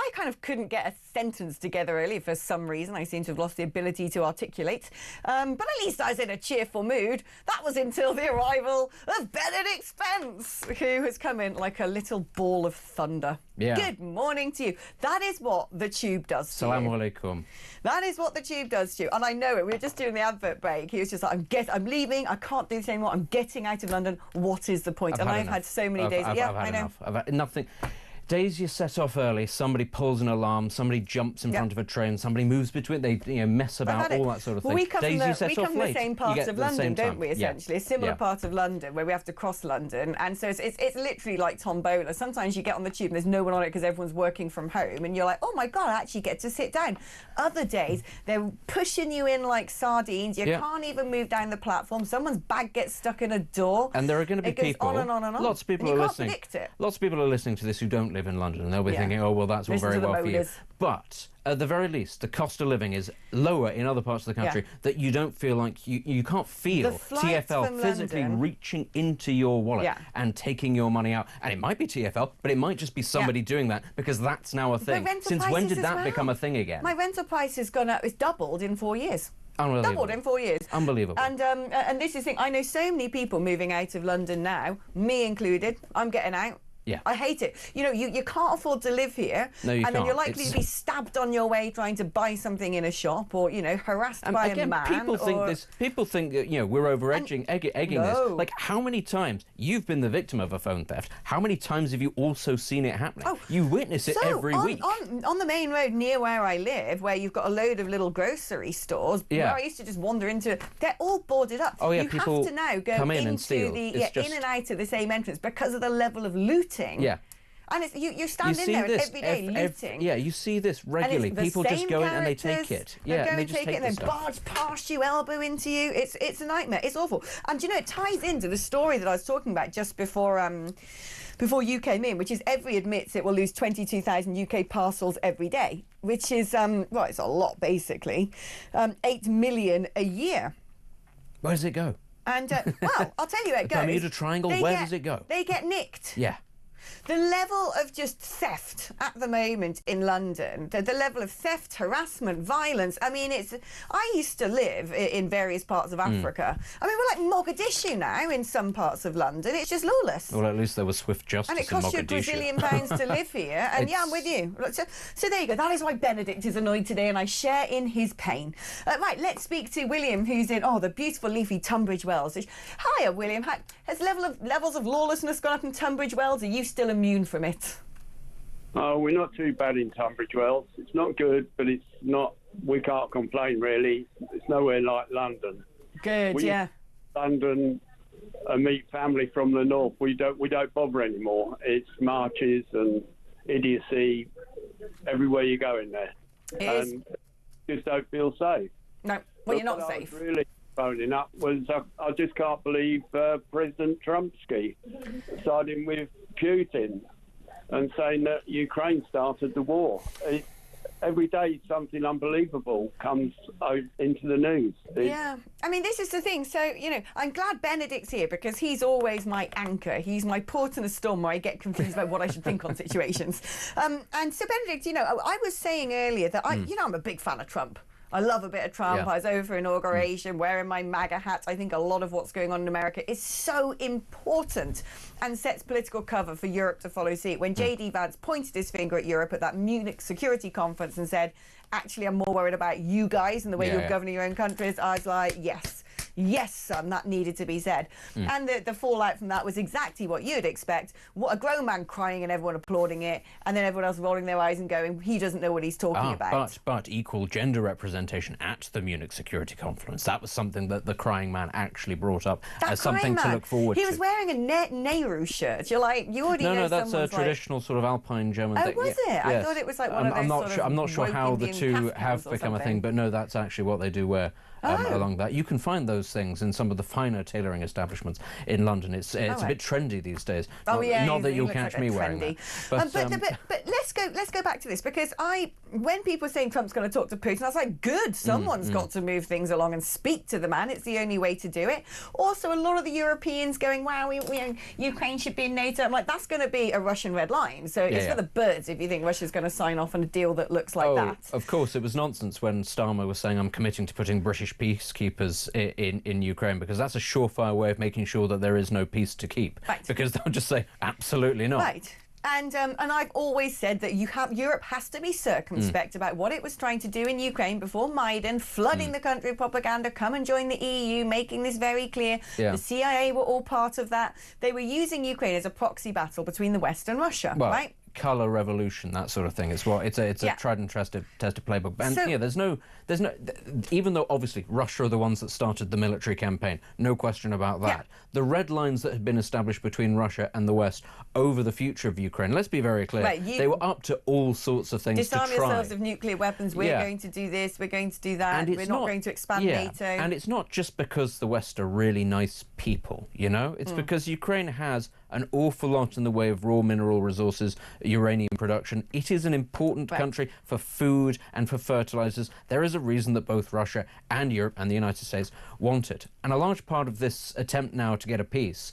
I kind of couldn't get a sentence together earlier for some reason. I seem to have lost the ability to articulate. But at least I was in a cheerful mood. That was until the arrival of Benedict Spence, who has come in like a little ball of thunder. Yeah. Good morning to you. That is what the tube does to you. Assalamu alaikum. That is what the tube does to you. And I know it. We were just doing the advert break. He was just like, I'm leaving. I can't do this anymore. I'm getting out of London. What is the point? I've had so many days. I've had enough. I've had nothing. Days you set off early, somebody pulls an alarm, somebody jumps in front of a train, somebody moves between, they mess about, all that sort of thing. Well, we come Days from you set we come off from the late, same part of London, don't we, essentially? Yeah. A similar part of London where we have to cross London. And so it's literally like tombola. Sometimes you get on the tube and there's no one on it because everyone's working from home. And you're like, oh my God, I actually get to sit down. Other days, they're pushing you in like sardines. You can't even move down the platform. Someone's bag gets stuck in a door. And there are going to be people, on and on and on. Lots of people and are you listening. Can't predict it. Lots of people are listening to this who don't live in London, and they'll be thinking, oh, well, that's all very well for you. But at the very least, the cost of living is lower in other parts of the country that you don't feel like you can't feel TfL physically reaching into your wallet and taking your money out. And it might be TfL, but it might just be somebody doing that, because that's now a thing. Since when did that become a thing again? My rental price has gone up. It's doubled in 4 years. Unbelievable. Doubled in 4 years. Unbelievable. And this is the thing. I know so many people moving out of London now, me included. I'm getting out. Yeah. I hate it. You know, you can't afford to live here. No, you can't. And then you're likely to be stabbed on your way trying to buy something in a shop, or, you know, harassed by a man. People think that, you know, we're egging this. Like, how many times you've been the victim of a phone theft? How many times have you also seen it happening? Oh, you witness it every week. On the main road near where I live, where you've got a load of little grocery stores, where I used to just wander into, they're all boarded up. Oh, yeah, you people have to now go come in into and steal. in and out of the same entrance because of the level of looting. Yeah. And it's, you stand in there every day looting. Yeah, you see this regularly. People just go in and they take it. Yeah, and they just take it. And they barge past you, elbow into you. It's a nightmare. It's awful. And you know, it ties into the story that I was talking about just before you came in, which is Every admits it will lose 22,000 UK parcels every day, which is well, it's a lot basically, 8 million a year. Where does it go? And well, I'll tell you where it goes. Bermuda Triangle. Where does it go? They get nicked. Yeah. The level of just theft at the moment in London, the level of theft, harassment, violence, I mean, I used to live in various parts of Africa. I mean, we're like Mogadishu now in some parts of London. It's just lawless. Well, at least there was swift justice in Mogadishu. And it costs you £1 Brazilian to live here. And yeah, I'm with you. So there you go. That is why Benedict is annoyed today, and I share in his pain. Right, let's speak to William, who's in, the beautiful leafy Tunbridge Wells. Hiya, William. Has levels of lawlessness gone up in Tunbridge Wells? Are you still immune from it? Oh, we're not too bad in Tunbridge Wells. It's not good, but it's not. We can't complain really. It's nowhere like London. Good, yeah. London, meet family from the north. We don't bother anymore. It's marches and idiocy everywhere you go in there, and just don't feel safe. No, well, you're not safe. Really phoning up was I just can't believe President Trumpsky siding with Putin and saying that Ukraine started the war. Every day something unbelievable comes out into the news. Yeah, I mean, this is the thing. So, you know, I'm glad Benedict's here because he's always my anchor. He's my port in a storm where I get confused about what I should think on situations. And so, Benedict, you know, I was saying earlier that I'm a big fan of Trump. I love a bit of Trump. I was over for inauguration, wearing my MAGA hat. I think a lot of what's going on in America is so important and sets political cover for Europe to follow suit. When J.D. Vance pointed his finger at Europe at that Munich Security Conference and said, actually, I'm more worried about you guys and the way you're governing your own countries, I was like, yes, son, that needed to be said. And the fallout from that was exactly what you'd expect. What a grown man crying and everyone applauding it, and then everyone else rolling their eyes and going, he doesn't know what he's talking about. But equal gender representation at the Munich Security Conference, that was something that the crying man actually brought up as something to look forward to. He was wearing a Nehru shirt. You're like, you already know. No, that's a traditional sort of Alpine German thing. Oh, was it? Yes. I thought it was like one of those I'm not sure how the two have become a thing, but no, that's actually what they do wear. along that. You can find those things in some of the finer tailoring establishments in London. It's a bit trendy these days. Not that you'll catch me wearing that. But let's go back to this, because when people are saying Trump's going to talk to Putin, I was like, good, someone's got to move things along and speak to the man. It's the only way to do it. Also, a lot of the Europeans going, wow, Ukraine should be in NATO. I'm like, that's going to be a Russian red line. So it's for the birds if you think Russia's going to sign off on a deal that looks like that. Of course, it was nonsense when Starmer was saying, I'm committing to putting British peacekeepers in Ukraine, because that's a surefire way of making sure that there is no peace to keep. Right. Because they'll just say, absolutely not. Right. And I've always said that Europe has to be circumspect about what it was trying to do in Ukraine before Maidan, flooding the country with propaganda, come and join the EU, making this very clear. The CIA were all part of that. They were using Ukraine as a proxy battle between the West and Russia, right? Colour revolution, that sort of thing as well. It's a tried and tested playbook. And there's no, even though obviously Russia are the ones that started the military campaign, no question about that. The red lines that had been established between Russia and the West over the future of Ukraine, let's be very clear, they were up to all sorts of things to try. Disarm yourselves of nuclear weapons, we're going to do this, we're going to do that, we're not going to expand NATO. And it's not just because the West are really nice people, you know? It's because Ukraine has an awful lot in the way of raw mineral resources, uranium production. It is an important country for food and for fertilizers. There is a reason that both Russia and Europe and the United States want it. And a large part of this attempt now to get a peace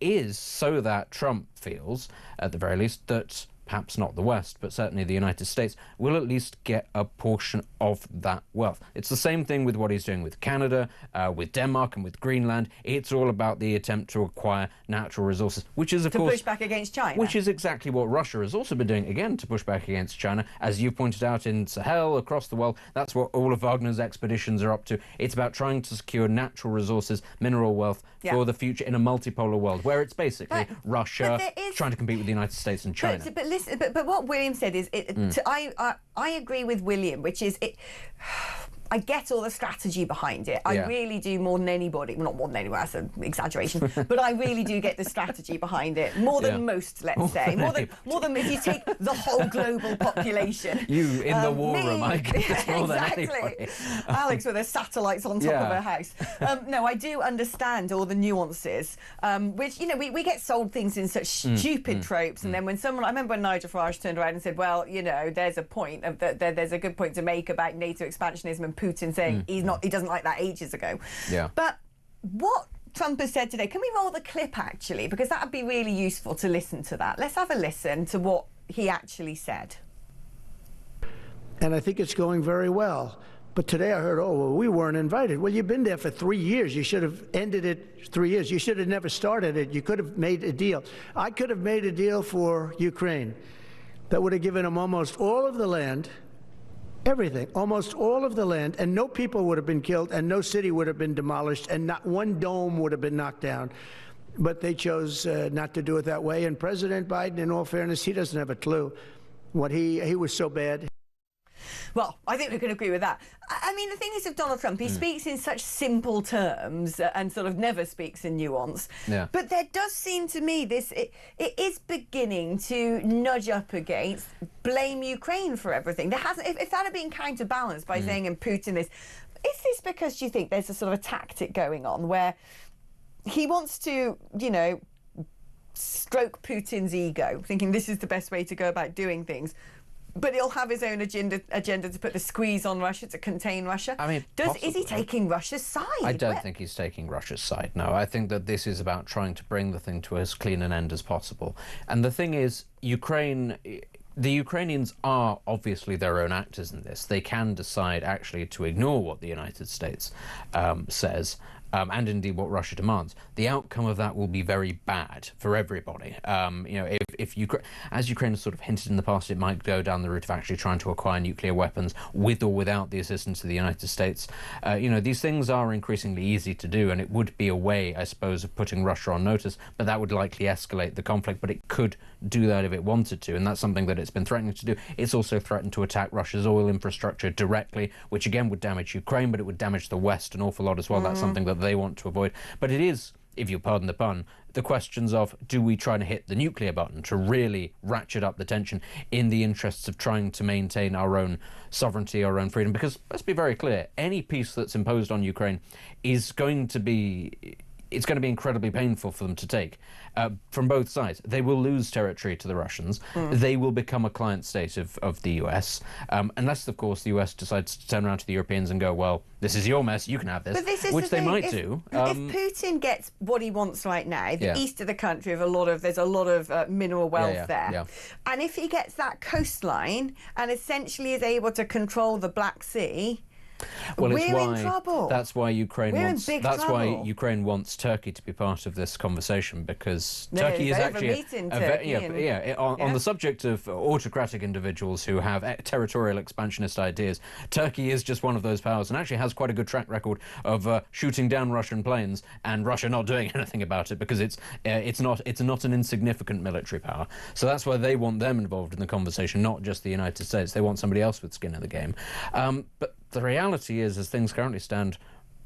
is so that Trump feels, at the very least, that perhaps not the West, but certainly the United States, will at least get a portion of that wealth. It's the same thing with what he's doing with Canada, with Denmark and with Greenland. It's all about the attempt to acquire natural resources, which is, of course... To push back against China. Which is exactly what Russia has also been doing, again, to push back against China. As you pointed out, in Sahel, across the world, that's what all of Wagner's expeditions are up to. It's about trying to secure natural resources, mineral wealth, for the future in a multipolar world, where it's basically Russia trying to compete with the United States and China. But what William said is, I agree with William, which is, I get all the strategy behind it. I really do, more than anybody. Well, not more than anybody, that's an exaggeration. But I really do get the strategy behind it, more than most, let's say. More than if you take the whole global population. You in the war room, I guess, more than anybody. Alex with her satellites on top of her house. No, I do understand all the nuances, which, you know, we get sold things in such stupid tropes, and then when someone, I remember when Nigel Farage turned around and said, well, you know, there's a point of there's a good point to make about NATO expansionism and Putin saying he doesn't like that ages ago. But what Trump has said today, can we roll the clip actually, because that would be really useful to listen to that. Let's have a listen to what he actually said. And I think it's going very well. But today I heard, oh, well, we weren't invited. Well, you've been there for 3 years. You should have ended it 3 years. You should have never started it. You could have made a deal. I could have made a deal for Ukraine that would have given them almost all of the land, everything, almost all of the land, and no people would have been killed, and no city would have been demolished, and not one dome would have been knocked down. But they chose not to do it that way. And President Biden, in all fairness, he doesn't have a clue. What he was so bad. Well, I think we can agree with that. I mean, the thing is with Donald Trump, he speaks in such simple terms and sort of never speaks in nuance. But there does seem to me it is beginning to nudge up against blame Ukraine for everything. There hasn't, if that had been counterbalanced by saying in Putin is this because you think there's a sort of a tactic going on where he wants to, you know, stroke Putin's ego, thinking this is the best way to go about doing things? But he'll have his own agenda to put the squeeze on Russia, to contain Russia. I mean, is he taking Russia's side? I don't think he's taking Russia's side, no. I think that this is about trying to bring the thing to as clean an end as possible. And the thing is, the Ukrainians are obviously their own actors in this. They can decide actually to ignore what the United States says, and indeed what Russia demands. The outcome of that will be very bad for everybody. You know, if Ukraine, as Ukraine has sort of hinted in the past, it might go down the route of actually trying to acquire nuclear weapons with or without the assistance of the United States. You know, these things are increasingly easy to do, and it would be a way, I suppose, of putting Russia on notice, but that would likely escalate the conflict. But it could do that if it wanted to, and that's something that it's been threatening to do. It's also threatened to attack Russia's oil infrastructure directly, which again would damage Ukraine, but it would damage the West an awful lot as well. That's something that they want to avoid. But it is, if you pardon the pun, the questions of, do we try to hit the nuclear button to really ratchet up the tension in the interests of trying to maintain our own sovereignty, our own freedom? Because let's be very clear, any peace that's imposed on Ukraine is going to be incredibly painful for them to take from both sides. They will lose territory to the Russians. They will become a client state of the US, unless, of course, the US decides to turn around to the Europeans and go, well, this is your mess, you can have this, which they might do. If Putin gets what he wants right now, the east of the country, there's a lot of mineral wealth there, and if he gets that coastline and essentially is able to control the Black Sea, well, we're in trouble. That's why Ukraine wants. That's why Ukraine wants Turkey to be part of this conversation, because Turkey is actually on the subject of autocratic individuals who have territorial expansionist ideas. Turkey is just one of those powers, and actually has quite a good track record of shooting down Russian planes and Russia not doing anything about it, because it's not an insignificant military power. So that's why they want them involved in the conversation, not just the United States. They want somebody else with skin in the game. But the reality is, as things currently stand,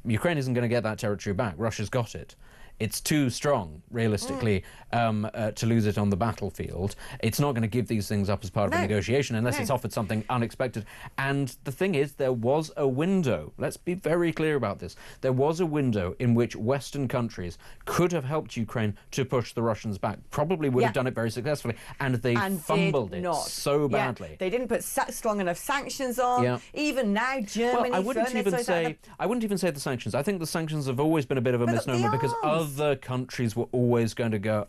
Ukraine isn't going to get that territory back. Russia's got it. It's too strong, realistically, to lose it on the battlefield. It's not going to give these things up as part of a negotiation unless it's offered something unexpected. And the thing is, there was a window. Let's be very clear about this. There was a window in which Western countries could have helped Ukraine to push the Russians back. Probably would have done it very successfully. And they fumbled it so badly. They didn't put strong enough sanctions on. Even now, Germany... Well, I wouldn't even say the sanctions. I think the sanctions have always been a bit of a misnomer, because other countries were always going to go,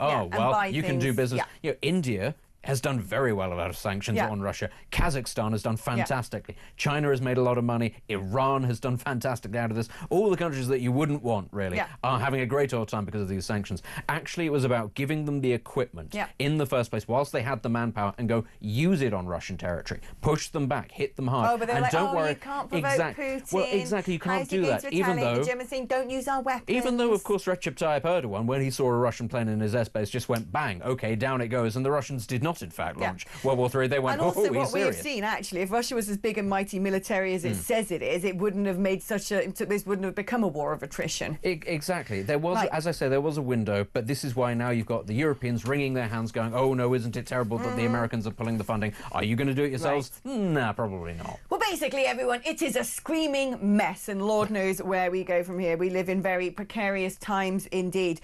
you can do business. India has done very well out of sanctions on Russia. Kazakhstan has done fantastically. China has made a lot of money. Iran has done fantastically out of this. All the countries that you wouldn't want, really, are having a great old time because of these sanctions. Actually, it was about giving them the equipment in the first place, whilst they had the manpower, and go use it on Russian territory. Push them back, hit them hard. But they're don't worry. You can't provoke Putin. Well, exactly, you can't do that. Even though the Germans saying, don't use our weapons. Even though, of course, Recep Tayyip Erdogan, when he saw a Russian plane in his airspace, just went bang, okay, down it goes, and the Russians did not, in fact, launch World War III. They went, and also what we have serious. seen, actually, if Russia was as big and mighty military as it says it is, it wouldn't have made this wouldn't have become a war of attrition. Exactly. There was, as I say, there was a window, but this is why now you've got the Europeans wringing their hands going, oh no, isn't it terrible that the Americans are pulling the funding? Are you going to do it yourselves? Nah, probably not. Well, basically, everyone, it is a screaming mess, and Lord knows where we go from here. We live in very precarious times indeed.